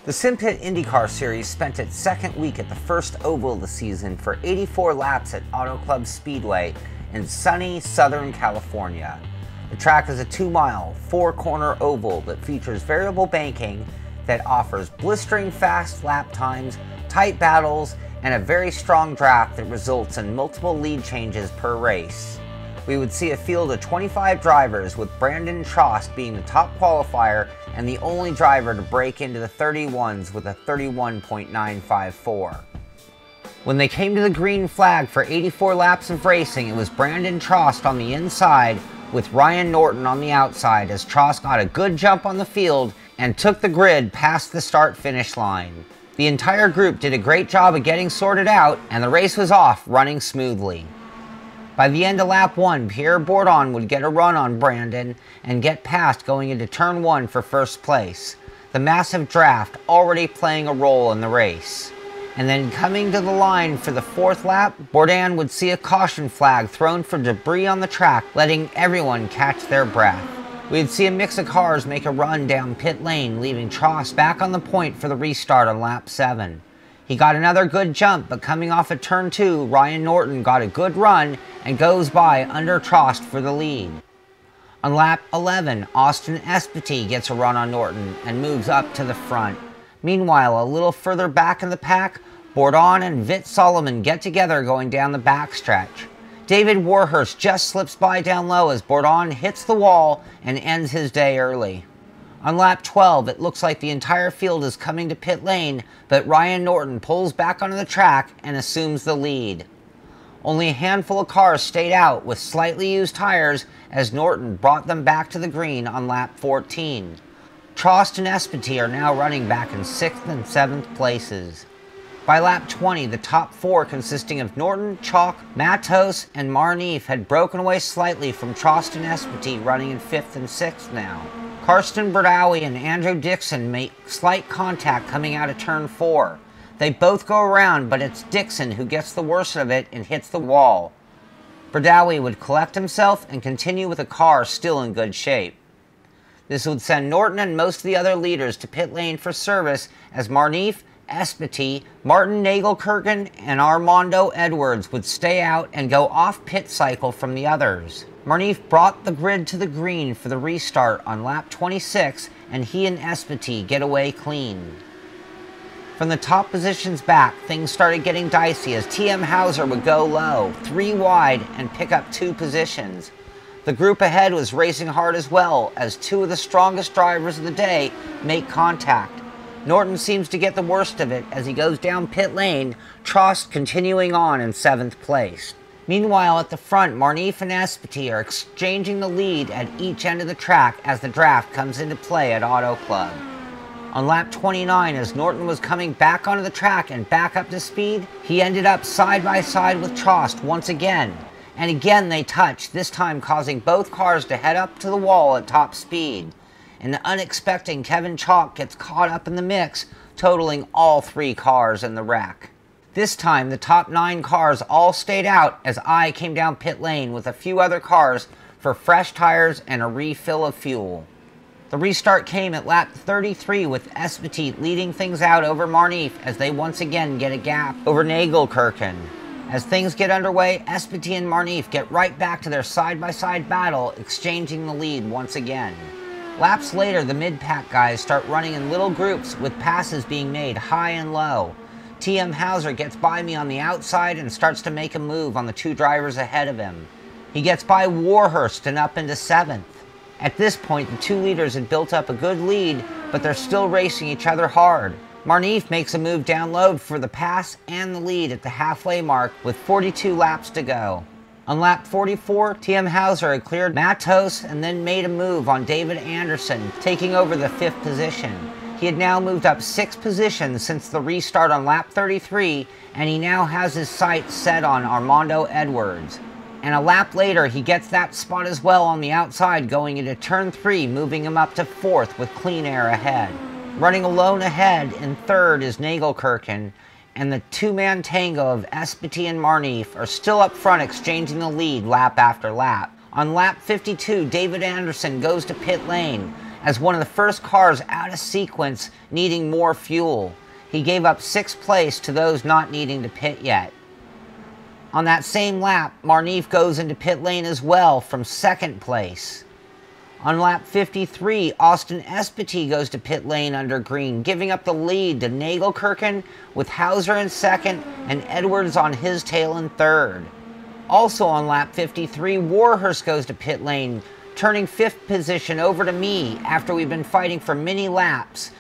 The Simpit Indycar Series spent its second week at the first oval of the season for 84 laps at Autoclub Speedway in sunny Southern California. The track is a 2-mile, 4-corner oval that features variable banking that offers blistering fast lap times, tight battles, and a very strong draft that results in multiple lead changes per race. We would see a field of 25 drivers, with Brandon Trost being the top qualifier and the only driver to break into the 31s with a 31.954. When they came to the green flag for 84 laps of racing, it was Brandon Trost on the inside with Ryan Norton on the outside, as Trost got a good jump on the field and took the grid past the start-finish line. The entire group did a great job of getting sorted out, and the race was off, running smoothly. By the end of lap 1, Pierre Bourdon would get a run on Brandon and get past going into turn 1 for first place, the massive draft already playing a role in the race. And then coming to the line for the 4th lap, Bourdon would see a caution flag thrown for debris on the track, letting everyone catch their breath. We'd see a mix of cars make a run down pit lane, leaving Trost back on the point for the restart on lap 7. He got another good jump, but coming off at turn 2, Ryan Norton got a good run and goes by under Trost for the lead. On lap 11, Austin Espity gets a run on Norton and moves up to the front. Meanwhile, a little further back in the pack, Bourdon and Vit Solomon get together going down the backstretch. David Warhurst just slips by down low as Bourdon hits the wall and ends his day early. On lap 12, it looks like the entire field is coming to pit lane, but Ryan Norton pulls back onto the track and assumes the lead. Only a handful of cars stayed out with slightly used tires as Norton brought them back to the green on lap 14. Trost and Espity are now running back in 6th and 7th places. By lap 20, the top 4, consisting of Norton, Chalk, Matos, and Marneef, had broken away slightly from Trost and Espity, running in 5th and 6th now. Karsten Berdowie and Andrew Dixon make slight contact coming out of turn 4. They both go around, but it's Dixon who gets the worst of it and hits the wall. Berdowie would collect himself and continue with the car still in good shape. This would send Norton and most of the other leaders to pit lane for service as Marneef, Espity, Martin Nagelkerken, and Armando Edwards would stay out and go off pit cycle from the others. Marneef brought the grid to the green for the restart on lap 26, and he and Espity get away clean. From the top positions back, things started getting dicey as TM Hauser would go low, 3 wide, and pick up 2 positions. The group ahead was racing hard as well, as 2 of the strongest drivers of the day make contact. Norton seems to get the worst of it as he goes down pit lane, Trost continuing on in 7th place. Meanwhile, at the front, Marneef and Espity are exchanging the lead at each end of the track as the draft comes into play at Auto Club. On lap 29, as Norton was coming back onto the track and back up to speed, he ended up side by side with Trost once again. And again they touched, this time causing both cars to head up to the wall at top speed. And the unexpected Kevin Chalk gets caught up in the mix, totaling all 3 cars in the wreck. This time, the top 9 cars all stayed out as I came down pit lane with a few other cars for fresh tires and a refill of fuel. The restart came at lap 33 with Espity leading things out over Marneef as they once again get a gap over Nagelkerken. As things get underway, Espity and Marneef get right back to their side-by-side battle, exchanging the lead once again. Laps later, the mid-pack guys start running in little groups with passes being made high and low. TM Hauser gets by me on the outside and starts to make a move on the 2 drivers ahead of him. He gets by Warhurst and up into 7th. At this point, the 2 leaders had built up a good lead, but they're still racing each other hard. Marneef makes a move down low for the pass and the lead at the halfway mark with 42 laps to go. On lap 44, TM Hauser had cleared Matos and then made a move on David Anderson, taking over the 5th position. He had now moved up 6 positions since the restart on lap 33, and he now has his sights set on Armando Edwards. And a lap later, he gets that spot as well on the outside going into turn 3, moving him up to 4th with clean air ahead. Running alone ahead in 3rd is Nagelkerken, and the 2-man tango of Espity and Marneef are still up front exchanging the lead lap after lap. On lap 52, David Anderson goes to pit lane, as one of the first cars out of sequence needing more fuel. He gave up 6th place to those not needing to pit yet. On that same lap, Marnif goes into pit lane as well from 2nd place. On lap 53, Austin Espety goes to pit lane under green, giving up the lead to Nagelkerken with Hauser in 2nd and Edwards on his tail in 3rd. Also on lap 53, Warhurst goes to pit lane, turning 5th position over to me after we've been fighting for many laps.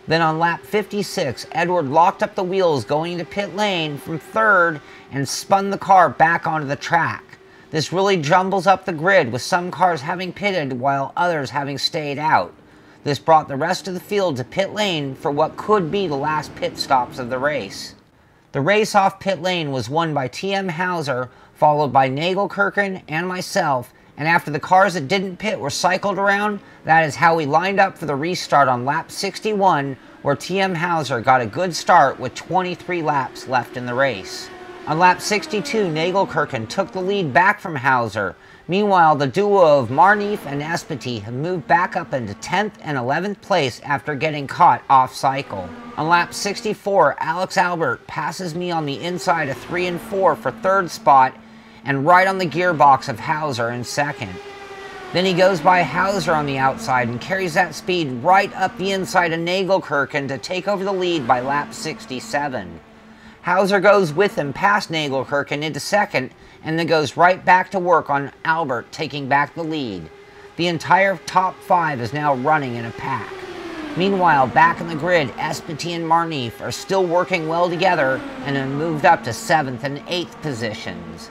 Then on lap 56, Edward locked up the wheels going into pit lane from 3rd and spun the car back onto the track. This really jumbles up the grid, with some cars having pitted while others having stayed out. This brought the rest of the field to pit lane for what could be the last pit stops of the race. The race off pit lane was won by T.M. Hauser, followed by Nagelkerken and myself, and after the cars that didn't pit were cycled around, that is how we lined up for the restart on lap 61, where T.M. Hauser got a good start with 23 laps left in the race. On lap 62, Nagelkerken took the lead back from Hauser. Meanwhile, the duo of Marnif and Espety have moved back up into 10th and 11th place after getting caught off-cycle. On lap 64, Alex Albert passes me on the inside of 3 and 4 for 3rd spot and right on the gearbox of Hauser in 2nd. Then he goes by Hauser on the outside and carries that speed right up the inside of Nagelkerken to take over the lead by lap 67. Hauser goes with him past Nagelkerken into 2nd and then goes right back to work on Albert, taking back the lead. The entire top 5 is now running in a pack. Meanwhile, back in the grid, Espety and Marnif are still working well together and have moved up to 7th and 8th positions.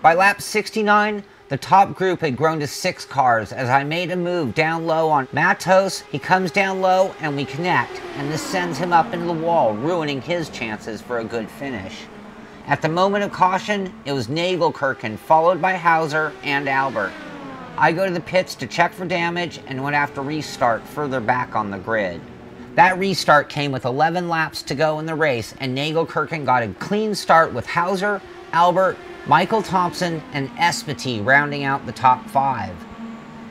By lap 69, the top group had grown to 6 cars as I made a move down low on Matos. He comes down low and we connect, and this sends him up into the wall, ruining his chances for a good finish. At the moment of caution, it was Nagelkerken, followed by Hauser and Albert. I go to the pits to check for damage and would have to restart further back on the grid. That restart came with 11 laps to go in the race, and Nagelkerken got a clean start with Hauser, Albert, Michael Thompson, and Espety rounding out the top 5.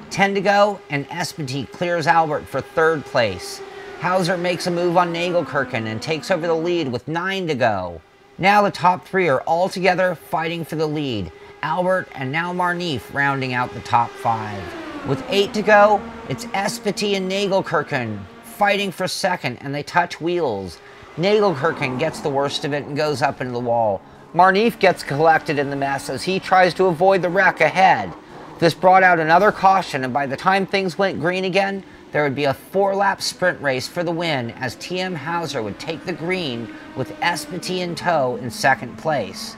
10 to go, and Espety clears Albert for 3rd place. Hauser makes a move on Nagelkerken and takes over the lead with 9 to go. Now the top 3 are all together fighting for the lead. Albert and now Marnif rounding out the top 5. With 8 to go, it's Espety and Nagelkerken fighting for 2nd, and they touch wheels. Nagelkerken gets the worst of it and goes up into the wall. Marnif gets collected in the mess as he tries to avoid the wreck ahead. This brought out another caution, and by the time things went green again, there would be a 4-lap sprint race for the win as T.M. Hauser would take the green with Espety in tow in 2nd place.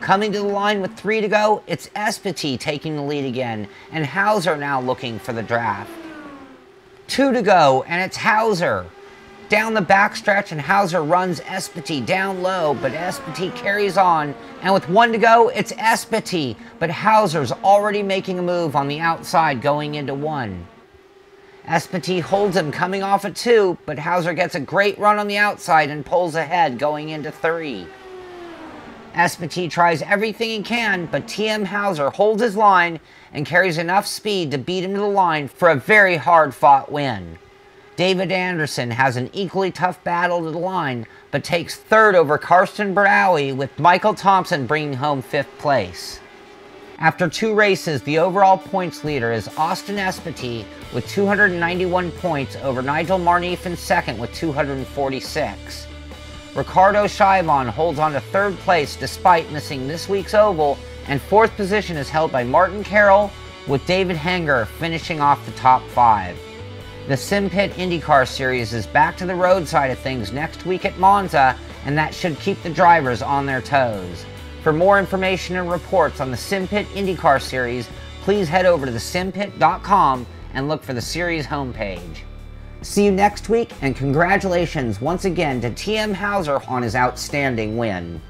Coming to the line with 3 to go, it's Espety taking the lead again, and Hauser now looking for the draft. 2 to go, and it's Hauser. Down the backstretch, and Hauser runs Espety down low, but Espety carries on, and with 1 to go, it's Espety, but Hauser's already making a move on the outside going into 1. Espety holds him coming off at 2, but Hauser gets a great run on the outside and pulls ahead going into 3. Espety tries everything he can, but T.M. Hauser holds his line and carries enough speed to beat him to the line for a very hard-fought win. David Anderson has an equally tough battle to the line, but takes 3rd over Karsten Braui, with Michael Thompson bringing home 5th place. After 2 races, the overall points leader is Austin Espety with 291 points over Nigel Marnif in 2nd with 246. Ricardo Scheivon holds on to 3rd place despite missing this week's oval, and 4th position is held by Martin Carroll, with David Hanger finishing off the top 5. The Simpit Indycar Series is back to the road side of things next week at Monza, and that should keep the drivers on their toes. For more information and reports on the Simpit Indycar Series, please head over to thesimpit.com and look for the series homepage. See you next week, and congratulations once again to T.M. Hauser on his outstanding win.